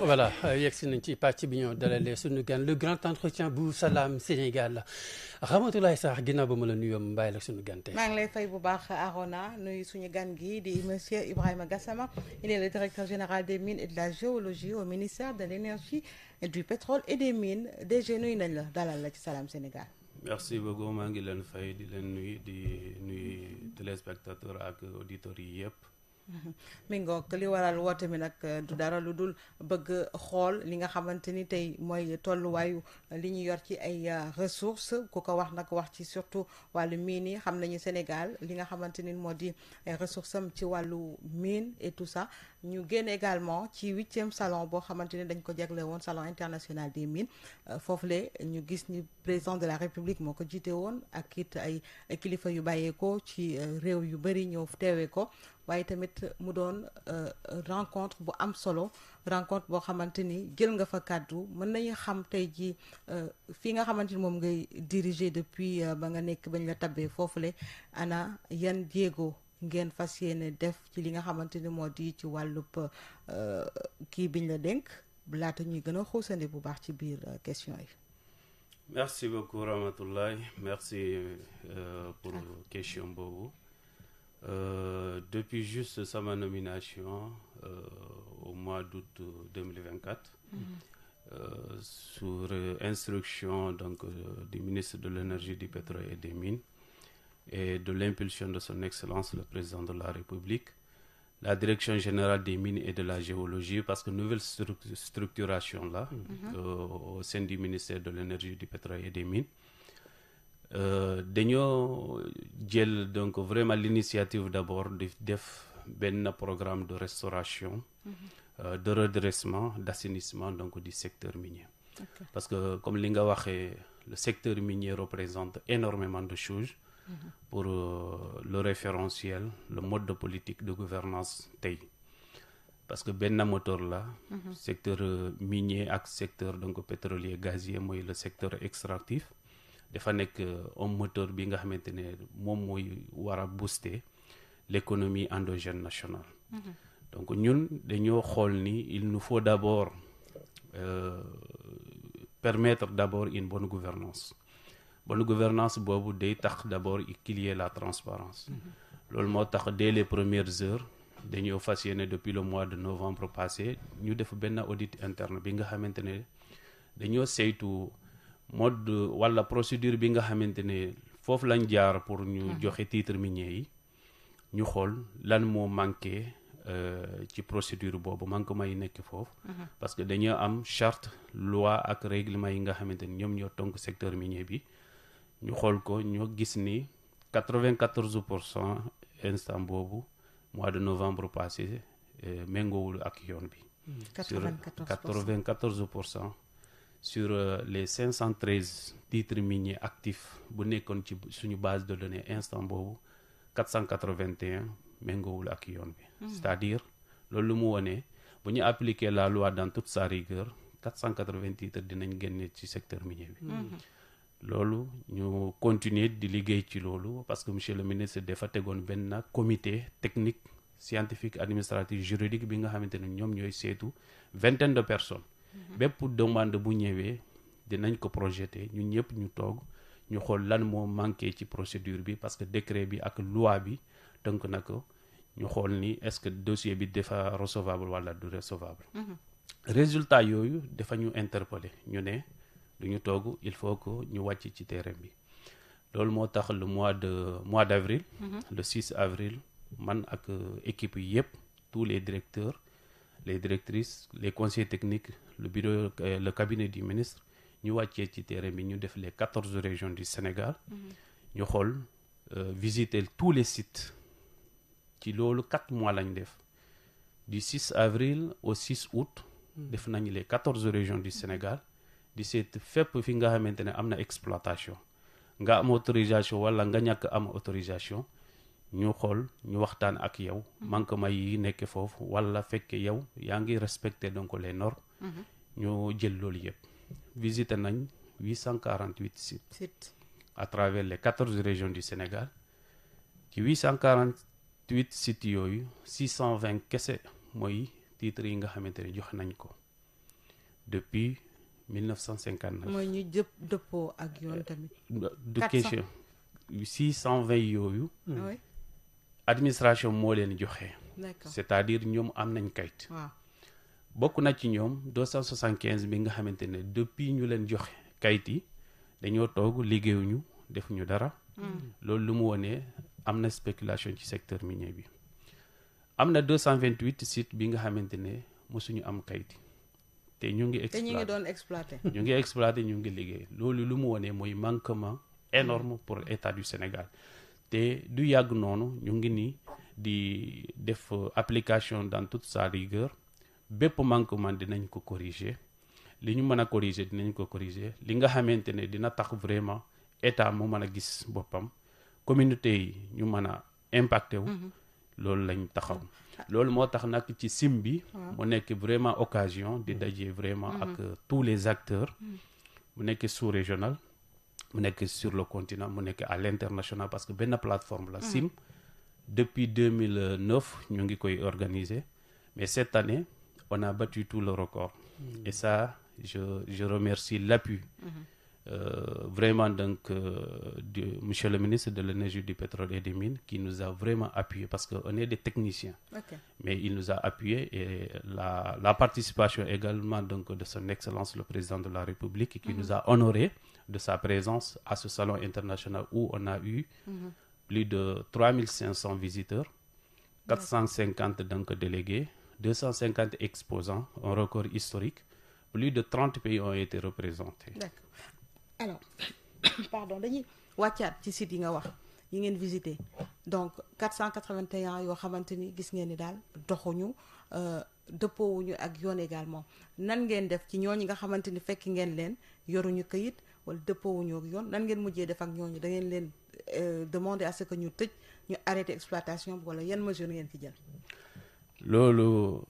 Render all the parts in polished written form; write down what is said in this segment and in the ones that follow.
voilà yegsi nañ ci pàcc bi ñoo dalalee suñu gan le grand entretien bu Salam Sénégal Ramatoulaye Sarr ginnaaw ba ma la nuyoo mbàyyi la suñu gan tey. maa ngi lay fay bu baax Arona nuyu suñu gan gi di monsieur Ibrahima Gassama il est le directeur général des mines et de la géologie au ministère de l'énergie et du pétrole et des mines DG nuyu nañ la dalal la ci Salam Sénégal. merci beaucoup maa ngi leen fay di leen nuyu téléspectateurs ak auditeurs yi yëpp. mi ngoog li waral woote mi nag du dara lu dul bëgg xool li nga xamante ni tey mooy tolluwaayu li ñu yor ci ay ressources ku ko wax nag wax ci surtout wàllu mine yi xam nañu Sénégal li nga xamante ni moo di ay ressources am ci wàllu mine et tout ça ñu génn également ci 8e salon boo xamante ni dañ ko jagle woon salon international des mines foofule ñu gis ni président de la République moo ko jiite woon ak it ay kilifa yu bàyyeekoo ci réew yu bëri ñëw teewee ko. waaye tamit mu doon rencontre bu am solo rencontre boo xamante ni jël nga fa kàddu mën nañu xam tey ji fii nga xamante ni moom ngay diriger depuis ba nga nekk bañ la tabbee foofule ana yan jéego ngeen fas yéene def ci li nga xamante ni moo di ci wàllub kii biñ la dénk laata ñuy gën a xuusandi bu baax ci biir question yi. merci beaucoup Ramatoulaye merci pour question boobu. Depuis juste sama nomination au mois d'août 2024 sur instruction donc du ministre de l'énergie, du pétrole et des mines et de l'impulsion de son excellence le président de la République, la direction générale des mines et de la géologie, parce que nouvelle structuration là au sein du ministère de l'énergie, du pétrole et des mines, dañoo jël donc vraiment l'initiative d'abord de def benn programme de restauration de redressement d'assainissement donc du secteur minier. Okay. Parce que comme li nga waxee le secteur minier représente énormément de choses pour le référentiel, le mode de politique de gouvernance tey parce que benn moteur la secteur minier ak secteur donc pétrolier gazier mooy le secteur extractif dafa nekk un moteur bi nga xamante ne moom mooy war a booster l'économie endogène nationale. Donc ñun dañoo xool ni il nous faut d'abord permettre d'abord une bonne gouvernance boobu day tax d'abord qu'il y ait la transparence loolu moo tax dès les premières heures dañoo fas yéene depuis le mois de novembre passé ñu def benn audit interne bi nga xamante ne dañoo saytu mode wala procédure bi nga xamante ne foofu lañ jaar pour ñu joxe titre minier yi ñu xool lan moo manqué ci procédure boobu manquement yi nekk foofu parce que dañoo am charte loi ak règlement yi nga xamante ni ñoom ñoo tonk secteur minier bi ñu xool ko ñoo gis ni 94% instant boobu mois de novembre passé méngoowul ak yoon bi sur 94% sur les 513 titres miniers actifs bu nekkoon ci suñu base de données instant boobu 481 méngoowul ak yoon bi c'est-à-dire loolu lu mu wone bu ñu appliquer la loi dans toute sa rigueur 480 titres dinañ génne ci secteur minier bi loolu ñu continuer di liggéey ci loolu parce que monsieur le ministre dafa tegoon benn comité technique scientifique administratif juridique bi nga xamante ne ñoom ñooy seetu vingtaine de personnes bépp demande bu ñëwee dinañ ko projeté ñun ñëpp ñu toog ñu xool lan moo manqué ci procédure bi parce que décret bi ak loi bi tënk na ko ñu xool ni est-ce que dossier bi dafa recevable wala du recevable résultat yooyu dafa ñu interpeller ñu ne du ñu toog il faut que ñu wàcc ci terrain bi loolu moo tax le mois d'avril le 6 avril man ak équipe yi yëpp tous les directeurs les directrices les conseillers techniques le bureau le cabinet du ministre ñu wàccee ci terrain bi ñu def les 14 régions du Sénégal ñu xool visiter tous les sites ci loolu 4 mois lañ def du 6 avril au 6 août def nañu les 14 régions du Sénégal di seet fépp fi nga xamante ne am na exploitation nga am autorisation wala nga ñàkk am autorisation ñu xool ñu waxtaan ak yow manquement yi nekk foofu wala fekke yow yaa ngi respecter donc les normes ñu jël loolu yëpp visité nañ 848 sites à travers les 14 régions du Sénégal ci 848 sites yooyu 620 kese mooy titres yi nga xamante ne jox nañ ko depuis 1959. mooy ñu dëppoo ak yoon tamit. du question 620 yooyu. oui. administration moo leen joxe. d'accord c'est-à-dire ñoom am nañ kayit. waaw. bokk na ci ñoom 275 bi nga xamante ne depuis ñu leen joxe kayit yi dañoo toog liggéeyuñu defuñu dara. loolu lu mu wone am na spéculation ci secteur minier bi. am na 228 sites bi nga xamante ne mosuñu am kayit te ñu ngi exploité te ñu ngi doon exploité. ñu ngi exploité ñu ngi liggéey loolu lu mu wone mooy manquement énorme pour l'État du Sénégal te du yàgg noonu ñu ngi nii di def application dans toute sa rigueur bépp manquement dinañ ko corriger li ñu mën a corriger dinañ ko corriger li nga xamante ne dina tax vraiment état mu mën a gis boppam communauté yi ñu mën a impacté wu. loolu lañ taxaw. loolu moo tax nag ci sim bi. mu nekk vraiment occasion di daje vraiment ak tous les acteurs. mu nekk sous-régional mu nekk sur le continent mu nekk à l'international parce que benn plateforme la sim. depuis 2009 ñu ngi koy organiser mais cette année on a battu tout le record. et ça je remercie l'appui. Vraiment donc de monsieur le ministre de l'énergie, du pétrole et des mines qui nous a vraiment appuyé parce qu'on est des techniciens. Okay. Mais il nous a appuyé et la participation également donc de son excellence le président de la République qui nous a honoré de sa présence à ce salon international où on a eu plus de 3500 visiteurs, 450 donc délégués, 250 exposants, un record historique. Plus de 30 pays ont été représentés. D'accord. Alors, pardon, dañuy wàccaat ci site yi nga wax yi ngeen visité donc 481 yoo xamante ni gis ngeen ni daal doxuñu dëppoowuñu ak yoon également nan ngeen def ci ñooñu nga xamante ni fekk ngeen leen yoruñu këyit wala dëppoowuñu ak yoon nan ngeen mujjee def ak ñooñu da ngeen leen demander à ce que ñu tëj ñu arrêté exploitation bi wala yan mesure ngeen ci jël. loolu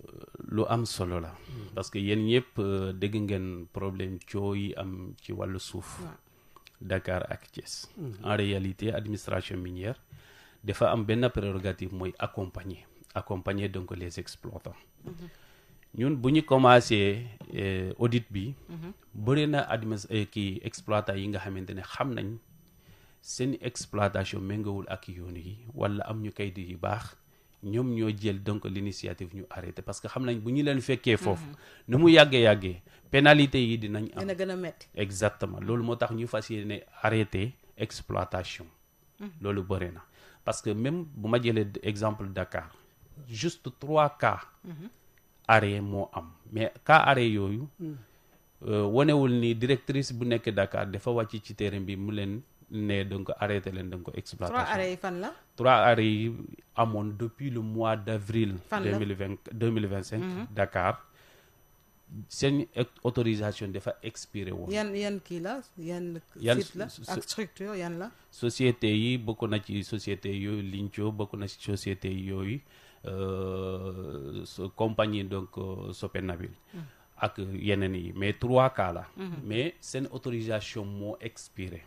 lu am solo la parce que yéen ñëpp dégg ngeen problème coow yi am ci wàllu suuf Dakar ak Thiès. En réalité administration minière dafa am benn prérogative mooy accompagner donc les exploitants. ñun bu ñu commencé audit bi bëri na kii exploitants yi nga xamante ne xam nañ seen exploitation méngawul ak yoon yi wala am ñu kayit yu baax ñoom ñoo jël donc l'initiative ñu arrêté parce que xam nañ bu ñu leen fekkee foofu nu mu yàggee pénalité yi dinañ am dina gën a metti exactement loolu moo tax ñu fas yéene arrêté exploitation loolu bëri na parce que même bu ma jëlee exemple Dakar juste 3 cas arrêt moo am mais cas arrêt yooyu wanewul ni directrice bu nekk Dakar dafa wàcc ci terrain bi mu leen ne donc arrêté leen donc exploitation 3 arrêts yi fan la 3 arrêts yi amoon depuis le mois d'avril 2025 Dakar seen autorisation dafa expiré woon yan kii la yan site la ak structure yan la société yi bokk na ci société yooyu Lincho bokk na ci société yooyu compagnie donc Sopenabil ak yeneen yi mais 3 cas la mais seen autorisation moo expiré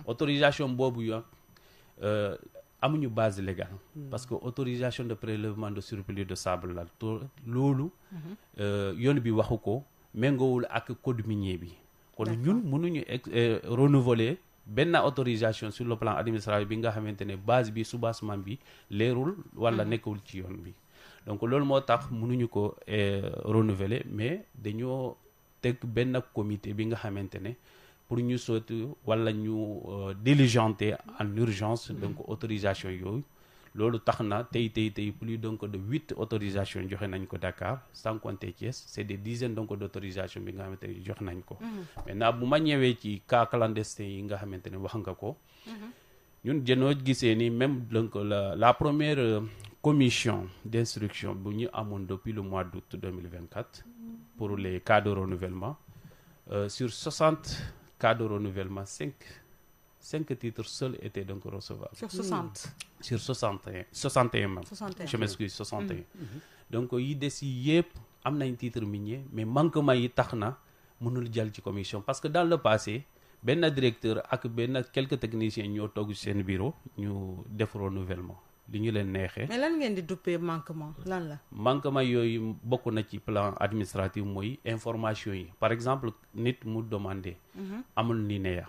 autorisation boobu yo amuñu base légale parce que autorisation de prélèvement de surplus de sable la loolu yoon bi waxu ko méngoowul ak code minier bi kon ñun mënuñu renouveler benn autorisation sur le plan administratif bi nga xamante ne base bi soubassement bi leerul wala nekkul ci yoon bi donc loolu moo tax mënuñu ko renouveler mais dañoo teg benn comité bi nga xamante ne pour ñu sotti wala ñu diligenter en urgence donc autorisation yooyu loolu tax na tey plus donc de 8 autorisations joxe nañ ko Dakar sans compter Thiès c'est des dizaines donc d'autorisations bi nga xamante ne jox nañ ko maintenant bu ma ñëwee ci cas clandestin yi nga xamante ne wax nga ko ñun jënoo gisee ni même donc la première commission d'instruction bu ñu amoon depuis le mois d'août 2024 pour les cas de renouvellement sur 60 cas de renouvellement 5 titres seuls étaient donc recevables. Sur 60 Sur 61 même. 61. Je m'excuse, 61. Donc yi des yi yëpp am nañ titre minier mais manquement yi tax na mënul jàll ci commission parce que dans le passé benn directeur ak benn quelques techniciens ñoo toog seen bureau ñu def renouvellement li ñu leen neexee. mais lan ngeen di duppee manquement lan la. manquement yooyu bokk na ci plan administratif mooy information yi par exemple nit mu demandé. amul NINEA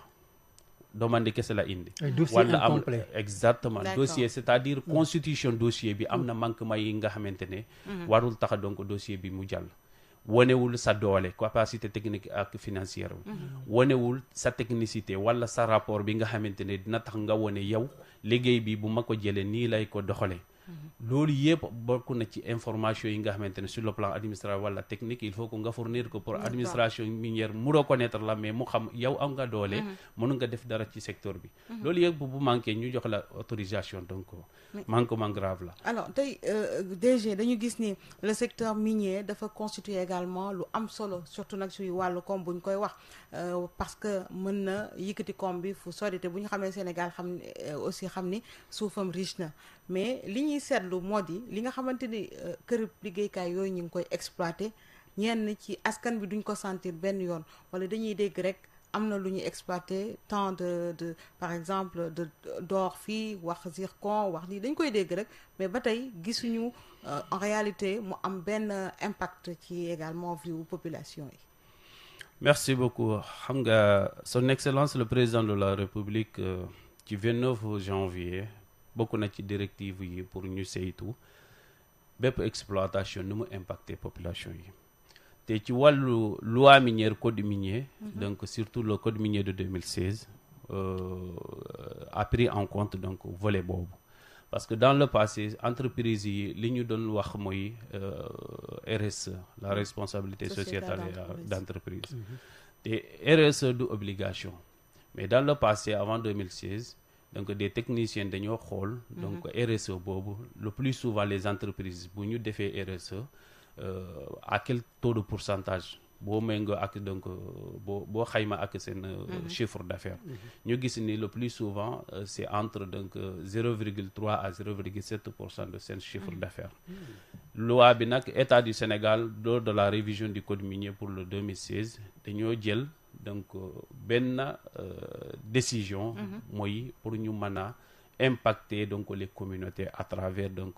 demandé kese la indi. dossier incomplet exactement dossier c'est-à-dire constitution dossier bi am na manquement yi nga xamante ne. warul tax donc dossier bi mu jàll. wonewul sa doole capacité technique ak financière wonewul sa technicité wala sa rapport bi nga xamante ne dina tax nga wone yow liggéey bi bu ma ko jëlee nii lay ko doxalee. loolu yëpp bokk na ci information yi nga xamante ne sur le plan administratif wala technique il faut que nga fournir ko pour administration minière mu reconnaître la mais mu xam yow am nga doole. mën nga def dara ci secteur bi. loolu yëpp bu manqué ñu jox la autorisation donc manquement grave la. alors tey DG dañu gis ni le secteur minier dafa constituer également lu am solo surtout nag suy wàllu koom bu ñu koy wax parce que mën na yëkkati koom bi fu sori te bu ñu xamee Sénégal xam aussi xam ni suufam riche na mais li ñuy seetlu moo di li nga xamante ni kër liggéeykaay yooyu ñu ngi koy exploité ñenn ci askan bi duñ ko sentir benn yoon wala dañuy dégg rek am na lu ñuy exploité tant de par exemple d'or fii wax zircon wax lii dañ koy dégg rek mais ba tey gisuñu en réalité mu am benn impact ci également vie wu population yi. merci beaucoup xam nga son excellence le président de la république ci 29 janvier bokk na ci directive yi pour ñu saytu bépp exploitation nu mu impacté population yi te ci wàllu loi minière code minier donc surtout le code minier de 2016 a pris en compte donc volet boobu parce que dans le passé entreprise yi li ñu doon wax mooy RSE la responsabilité sociétale d'entreprise te RSE du obligation mais dans le passé avant 2016 donc des techniciens dañoo xool donc RSE boobu le plus souvent les entreprises bu ñu defee RSE à quel taux de pourcentage boo méngoo ak donc boo xayma ak seen chiffre d'affaires ñu gis ni le plus souvent c'est entre donc 0,3 à 0,7% de seen chiffre d'affaires loi bi nag état du Sénégal lors de la révision du code minier pour le 2016 dañoo jël donc benn décision mooy pour ñu mën a impacter donc les communautés à travers donc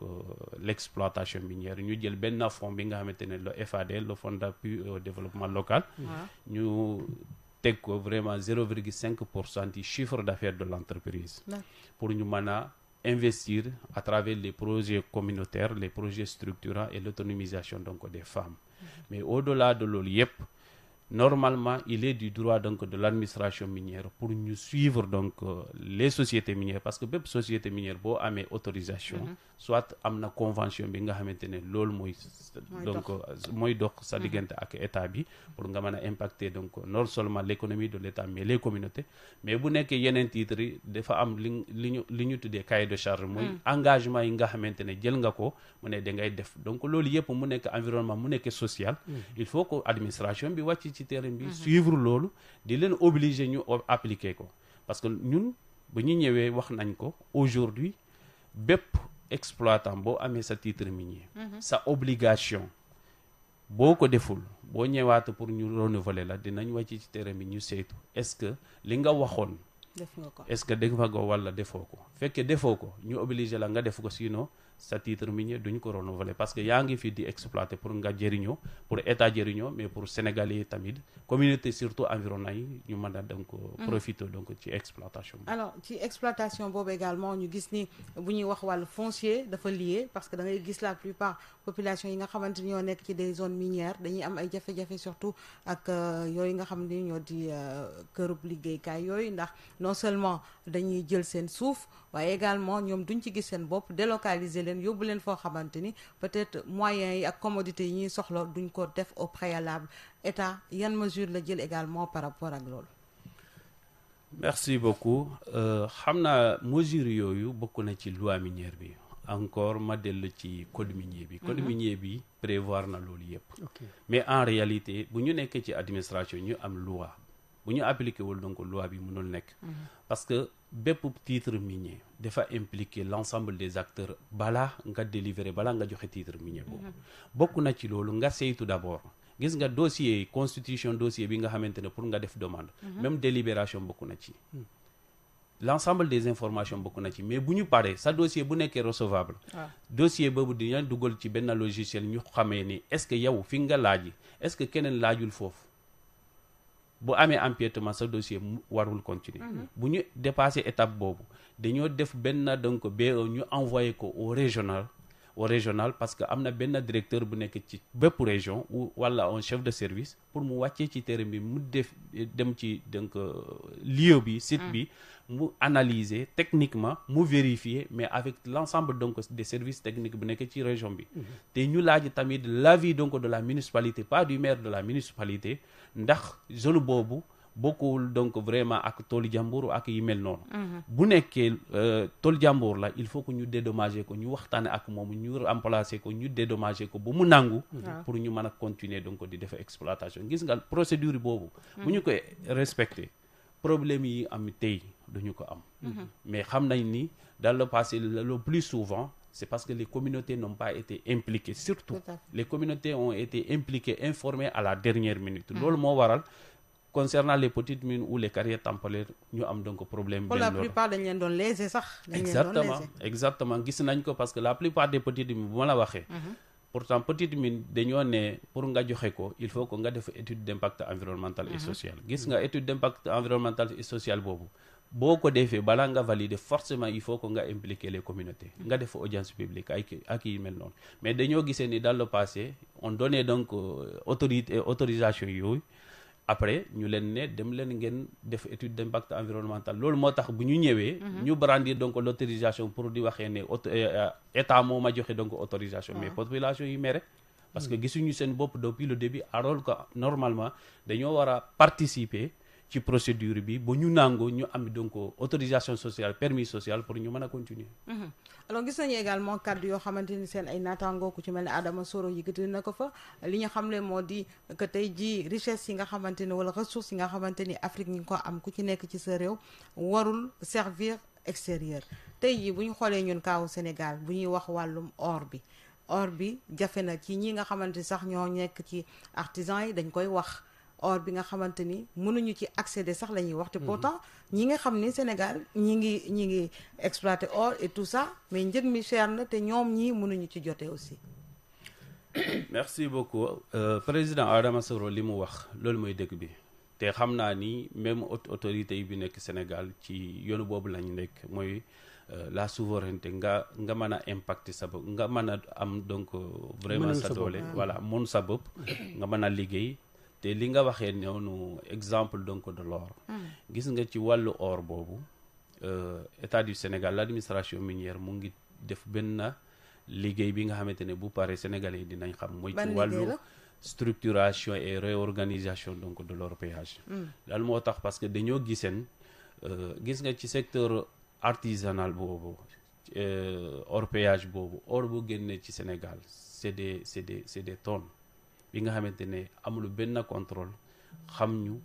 l'exploitation minière ñu jël benn fonds bi nga xamante ne le FAD le fonds d'appui au développement local ñu teg ko vraiment 0,5% du chiffre d'affaires de l'entreprise pour ñu mën a investir à travers les projets communautaires les projets structurants et l'autonomisation donc des femmes mais au-delà de loolu yëpp normalement il est du droit donc de l'administration minière pour ñu suivre donc les sociétés minières parce que bépp société minière boo amee autorisation soit am na convention bi nga xamante ne loolu mooy donc mooy dox sa diggante ak état bi pour nga mën a impacter donc non seulement l'économie de l'état mais les communautés mais bu nekkee yeneen titres yi dafa am li ñu tuddee cahier de charge mooy engagement yi nga xamante ne jël nga ko mu ne da ngay def donc loolu yëpp mu nekk environnement mu nekk social il faut que administration bi wàcc ci terrain bi suivre loolu di leen obliger ñu appliquer ko parce que ñun ba ñu ñëwee wax nañ ko aujourd'hui bépp exploitant boo amee sa titre minier sa obligation boo ko deful boo ñëwaat pour ñu renouveler la dinañ wàcc ci terrain bi ñu saytu est-ce que li nga waxoon est-ce que def nga ko wala defoo ko fekkee defoo ko ñu obliger la nga def ko sinon sa titre minier duñ ko renouveler parce que yaa ngi fi di exploiter pour nga jëriñoo pour état jëriñoo mais pour Sénégalais yi tamit communauté surtout environnant yi ñu mën a donc profiter donc ci exploitation bi. alors ci exploitation boobu également ñu gis ni bu ñuy wax wàllu foncier dafa lié parce que da ngay gis la plupart population yi nga xamante ni ñoo nekk ci des zones minières dañuy am ay jafe-jafe surtout ak yooyu nga xam ni ñoo di kërub liggéeykaay yooyu ndax non seulement dañuy jël seen suuf waaye également ñoom duñ ci gis seen bopp délocaliser leen yóbbu leen foo xamante ni peut-être moyens yi ak commodités yi ñuy soxla duñ ko def au préalable état yan mesure la jël également par rapport ak loolu. merci beaucoup xam naa mesure yooyu bokk na ci loi minière bi encore ma dellu ci code minier bi code minier bi prévoir na loolu yëpp mais en réalité bu ñu nekkee ci administration ñu am loi bu ñu appliqué wul donc loi bi mënul nekk parce que bépp titre minier dafa impliquer l'ensemble des acteurs balaa nga délivrer balaa nga joxe titre minier boobu bokk na ci loolu nga saytu d'abord gis nga dossier constitution dossier bi nga xamante ne pour nga def demande même délibération bokk na ci l'ensemble des informations bokk na ci mais bu ñu paree sa dossier bu nekkee recevable dossier boobu dina dugal ci benn logiciel ñu xamee ni est-ce que yow fi nga laaj est-ce que keneen laajul foofu bu amee empiètement sa dossier warul continuer bu ñu dépassé étape boobu dañoo def benn donc BE ñu envoyé ko au régional parce que am na benn directeur bu nekk ci bépp région ou wala un chef de service pour mu wàccee ci terrain bi mu dem ci donc lieu bi site bi mu analyser techniquement mu vérifier mais avec l'ensemble donc des services techniques bu nekk ci région bi te ñu laaj tamit l'avis donc de la municipalité pas du maire de la municipalité ndax zone boobu bokkul donc vraiment ak toolu jàmbur ak yi mel noonu bu nekkee toolu jàmbur la il faut que ñu dédommager ko ñu waxtaane ak moom ñu remplacer ko ñu dédommager ko ba mu nangu pour ñu mën a continuer donc di def exploitation gis nga procédure boobu bu ñu koy respecter problème yi am tey duñu ko am mais xam nañ ni dans le passé le plus souvent c'est parce que les communautés n'ont pas été impliquées surtout les communautés ont été impliquées informées à la dernière minute loolu moo waral concernant les petites mines ou les carrières temporaires ñu am donc problème pour la plupart dañ leen doon léser sax exactement gis nañ ko parce que la plupart des petites mines bu ma la waxee pourtant petite mine dañoo ne pour nga joxe ko il faut que nga def étude d'impact environnemental et social gis nga étude d'impact environnemental et social boobu boo ko defee balaa nga valider forcément il faut que nga impliquer les communautés nga def audience publique ak yi mel noonu mais dañoo gisee ni dans le passé on donnait donc autorisation yooyu après ñu leen ne dem leen ngeen def étude d'impact environnemental loolu moo tax bu ñu ñëwee ñu brandir donc l'autorisation pour di waxee ne état moo ma joxe donc autorisation mais population yi mere parce que gisuñu seen bopp depuis le début alors que normalement dañoo war a participer ci procédure bi ba ñu nangu ñu am donc autorisation sociale permis social pour ñu mën a continuer alors gis nañu également kàddu yoo xamante ni seen ay naataangoo ku ci mel ne Adama Soro yëkkati na ko fa li ñu xam ne moo di que tey ji richesse yi nga xamante ni wala ressources yi nga xamante ni Afrique ñi ngi ko am ku ci nekk ci sa réew warul servir extérieur tey ji bu ñu xoolee ñun kaawu Sénégal bu ñuy wax wàllum or bi jafe na ci ñi nga xamante ni sax ñoo nekk ci artisans yi dañ koy wax or bi nga xamante ni mënuñu ci accéder sax la ñuy wax te pourtant ñi nga xam ni Sénégal ñi ngi exploiter or et tout ça mais njëg mi cher na te ñoom ñii mënuñu ci jote aussi. Merci beaucoup président Adama Soro li mu wax loolu mooy dëgg bi te xam naa ni même autorité yi bi nekk Sénégal ci yoonu boobu lañu nekk mooy la souveraineté nga mën a impacter sa bopp nga mën a am donc vraiment sa doole voilà mun sa bopp nga mën a liggéey te li nga waxee noonu exemple donc de l'or gis nga ci wàllu or boobu état du Sénégal l'administration minière mu ngi def benn liggéey bi nga xamante ne bu pare sénégalais yi dinañ xam mooy ci wàllu structuration et réorganisation donc de l'orpaillage daal moo tax parce que dañoo giseen gis nga ci secteur artisanal boobu orpaillage boobu or bu génnee ci Sénégal c'est des tonnes bi nga xamante ne amul benn contrôle xam ñu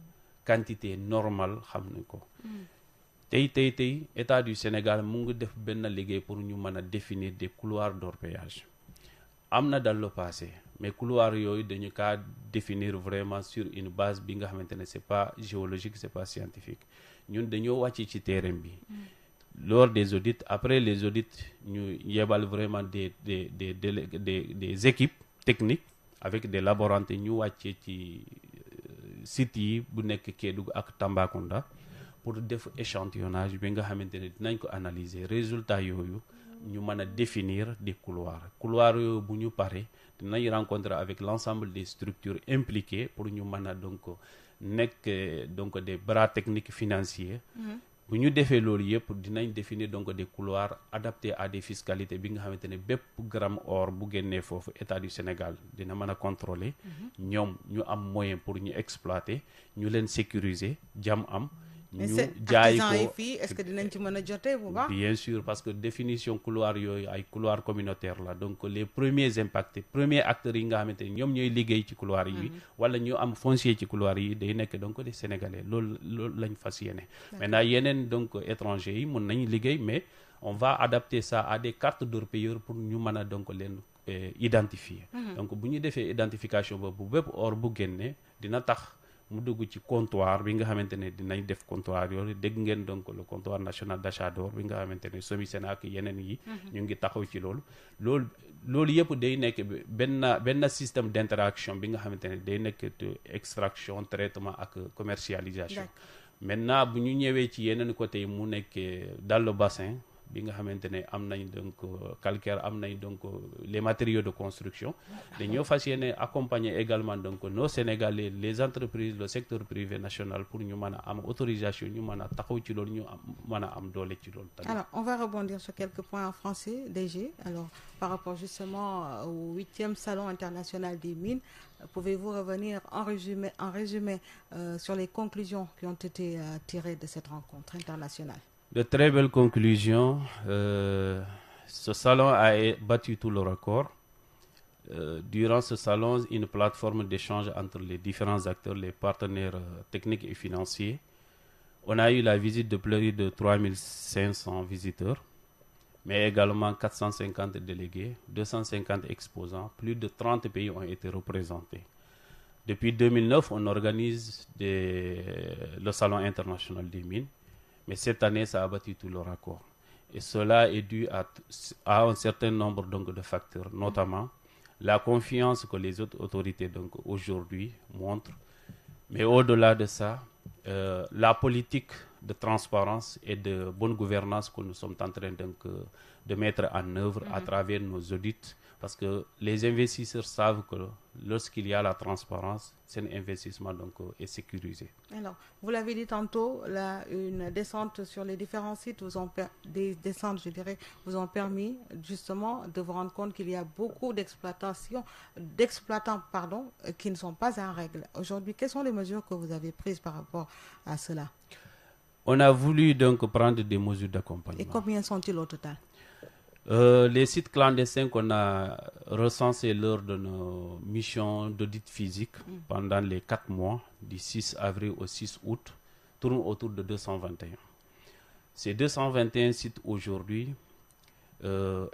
quantité normale xam nañ ko tey état du Sénégal mu ngi def benn liggéey pour ñu mën a définir des couloirs d'orpaillage am na dans le passé mais couloirs yooyu dañu kaa définir vraiment sur une base bi nga xamante ne c'est pas géologique c'est pas scientifique ñun dañoo wàcc ci terrain bi lors des audits après les audits ñu yebal vraiment des équipes techniques avec des laborantes ñu wàccee ci sites yi bu nekk Kédougou ak Tambacounda pour def échantillonnage bi nga xamante ne dinañ ko analyser résultat yooyu ñu mën a définir des couloirs yooyu bu ñu pare dinañ rencontrer avec l'ensemble des structures impliquées pour ñu mën a donc nekk donc des bras techniques financiers bu ñu defee loolu yëpp dinañ définir donc des couloirs adaptés à des fiscalités bi nga xamante ne bépp gramme or bu génnee foofu état du Sénégal dina mën a contrôler ñoom ñu am moyen pour ñu exploiter ñu leen sécuriser jàmm am ñu jaay ko fii est-ce que dinañ ci mën a jotee bu baax bien sûr parce que définition couloir yooyu ay couloir communautaire la donc les premiers impactés premiers acteurs yi nga xamante ni ñoom ñooy liggéey ci couloir yi wala ñu am foncier ci couloir yi day nekk donc des Sénégalais loolu lañ fas yéene maintenant yeneen donc étrangers yi mën nañ liggéey mais on va adapter ça à des cartes d'orpailleurs pour ñu mën a donc leen identifier donc bu ñu defee identification boobu bépp or bu génne dina tax mu dugg ci comptoir bi nga xamante ne dinañ def comptoir yooyu dégg ngeen donc le comptoir national d'achat d'or bi nga xamante ne SOMISEN ak yeneen yi ñu ngi taxaw ci loolu yëpp day nekk benn système d'interaction bi nga xamante ne day nekk extraction traitement ak commercialisation maintenant bu ñu ñëwee ci yeneen côté yi mu nekk dans le bassin bi nga xamante ne am nañ donc calcaire am nañ donc les matériaux de construction dañoo fas yéene accompagner également donc nos Sénégalais les entreprises le secteur privé national pour ñu mën a am autorisation ñu mën a taxaw ci loolu ñu mën a am doole ci loolu tamit. Alors on va rebondir sur quelques points en français DG. Alors par rapport justement au 8e salon international des mines, pouvez-vous revenir en résumé sur les conclusions qui ont été tirées de cette rencontre internationale? De très belles conclusions. Ce salon a battu tout le record. Durant ce salon, une plateforme d'échange entre les différents acteurs, les partenaires techniques et financiers. On a eu la visite de plus de 3500 visiteurs, mais également 450 délégués, 250 exposants. Plus de 30 pays ont été représentés. Depuis 2009, on organise le Salon international des mines. Mais cette année, ça a battu tout le record. Et cela est dû à un certain nombre donc, de facteurs, notamment la confiance que les autres autorités donc, aujourd'hui montrent. Mais au-delà de ça, la politique de transparence et de bonne gouvernance que nous sommes en train donc, de mettre en œuvre à travers nos audits. Parce que les investisseurs savent que lorsqu'il y a la transparence, c'est un investissement donc, est sécurisé. Alors, vous l'avez dit tantôt, une descente sur les différents sites, des descentes, je dirais, vous ont permis justement de vous rendre compte qu'il y a beaucoup d'exploitants qui ne sont pas en règle. Aujourd'hui, quelles sont les mesures que vous avez prises par rapport à cela? On a voulu donc prendre des mesures d'accompagnement. Et combien sont-ils au total? Les sites clandestins qu'on a recensés lors de nos missions d'audit physique pendant les 4 mois, du 6 avril au 6 août, tournent autour de 221. Ces 221 sites aujourd'hui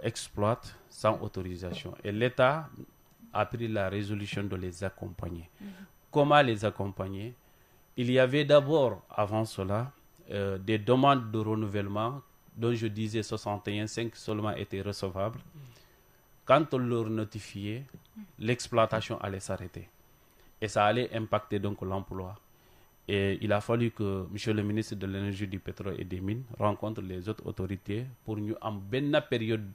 exploitent sans autorisation. Et l'État a pris la résolution de les accompagner. Comment les accompagner? Il y avait d'abord, avant cela, des demandes de renouvellement dont je disais 61, 5 seulement étaient recevables. Quand on leur notifiait, l'exploitation allait s'arrêter. Et ça allait impacter donc l'emploi. Et il a fallu que M. le ministre de l'Énergie, du Pétrole et des Mines rencontre les autres autorités pour nous en une période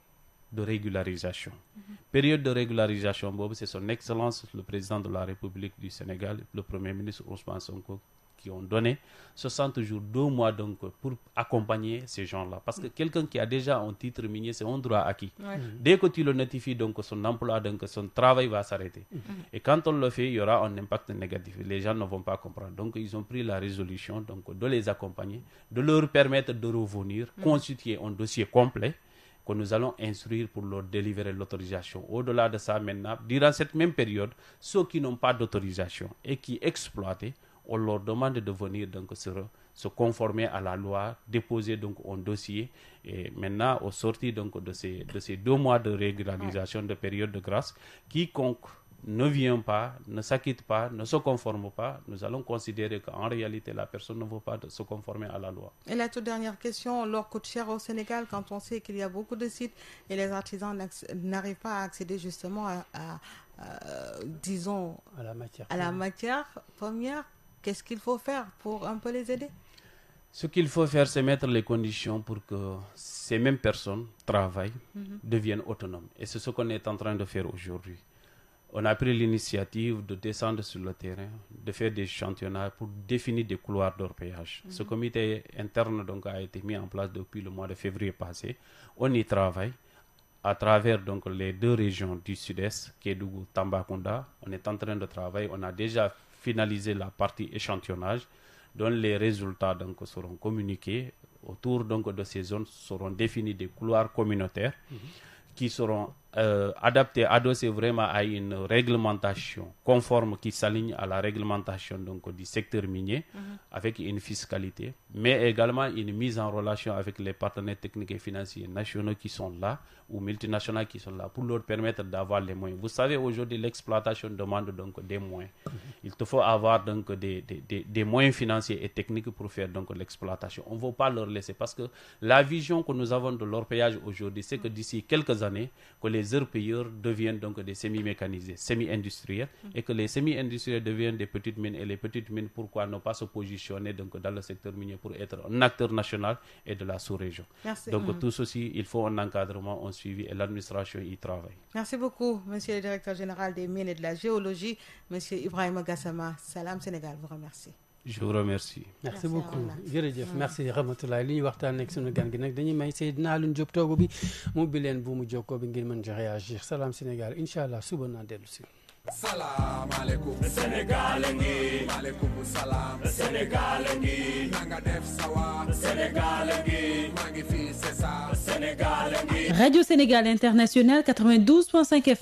de régularisation. Période de régularisation, c'est son Excellence, le président de la République du Sénégal, le Premier ministre Ousmane Sonko, qui ont donné 60 jours, 2 mois donc pour accompagner ces gens-là. Parce que quelqu'un qui a déjà un titre minier, c'est un droit acquis. Dès que tu le notifies, donc son emploi, donc son travail va s'arrêter. Et quand on le fait, il y aura un impact négatif. Les gens ne vont pas comprendre. Donc ils ont pris la résolution donc, de les accompagner, de leur permettre de revenir, constituer un dossier complet que nous allons instruire pour leur délivrer l'autorisation. Au-delà de ça, maintenant, durant cette même période, ceux qui n'ont pas d'autorisation et qui exploitent, on leur demande de venir donc se conformer à la loi, déposer donc un dossier. Et maintenant, au sortir donc de ces 2 mois de régularisation de période de grâce, quiconque ne vient pas, ne s'acquitte pas, ne se conforme pas, nous allons considérer qu'en réalité, la personne ne veut pas se conformer à la loi. Et la toute dernière question, l'or coûte cher au Sénégal quand on sait qu'il y a beaucoup de sites et les artisans n'arrivent pas à accéder justement disons, à la matière première. Qu'est-ce qu'il faut faire pour un peu les aider? Ce qu'il faut faire, c'est mettre les conditions pour que ces mêmes personnes travaillent, deviennent autonomes. Et c'est ce qu'on est en train de faire aujourd'hui. On a pris l'initiative de descendre sur le terrain, de faire des échantillonnages pour définir des couloirs d'orpaillage. Ce comité interne donc, a été mis en place depuis le mois de février passé. On y travaille à travers donc, les 2 régions du sud-est, Kédougou, Tambacounda. On est en train de travailler. On a déjà finaliser la partie échantillonnage, dont les résultats donc, seront communiqués. Autour donc, de ces zones seront définis des couloirs communautaires qui seront adossé vraiment à une réglementation conforme qui s'aligne à la réglementation donc, du secteur minier, avec une fiscalité, mais également une mise en relation avec les partenaires techniques et financiers nationaux qui sont là, ou multinationaux qui sont là, pour leur permettre d'avoir les moyens. Vous savez, aujourd'hui, l'exploitation demande donc des moyens. Il te faut avoir donc des moyens financiers et techniques pour faire donc l'exploitation. On ne veut pas leur laisser, parce que la vision que nous avons de l'orpaillage aujourd'hui, c'est que d'ici quelques années, que les heures payeurs deviennent donc des semi-mécanisés, semi-industriels, et que les semi-industriels deviennent des petites mines, et les petites mines, pourquoi ne pas se positionner donc dans le secteur minier pour être un acteur national et de la sous-région. Donc tout ceci, il faut un encadrement, un suivi, et l'administration y travaille. Merci beaucoup, monsieur le directeur général des mines et de la géologie, monsieur Ibrahima Gassama. Salam Sénégal vous remercie. Je vous remercie. Merci beaucoup jërëjëf merci Ramatoulaye li ñu waxtaan ak sunu gan gi nag dañuy may Seydina Alioune Diop toogu bi mu bi leen bu mu jokkoo bi ngir mën ci réagir Salam Sénégal incha allah suba naa dellu si. Salam alaikum Sénégal ngi maaleykum salaam Sénégal ngi nanga def sawa Sénégal ngi maa ngi fi c'est ça Sénégal ngi. Radio Sénégal International 92.5 FM.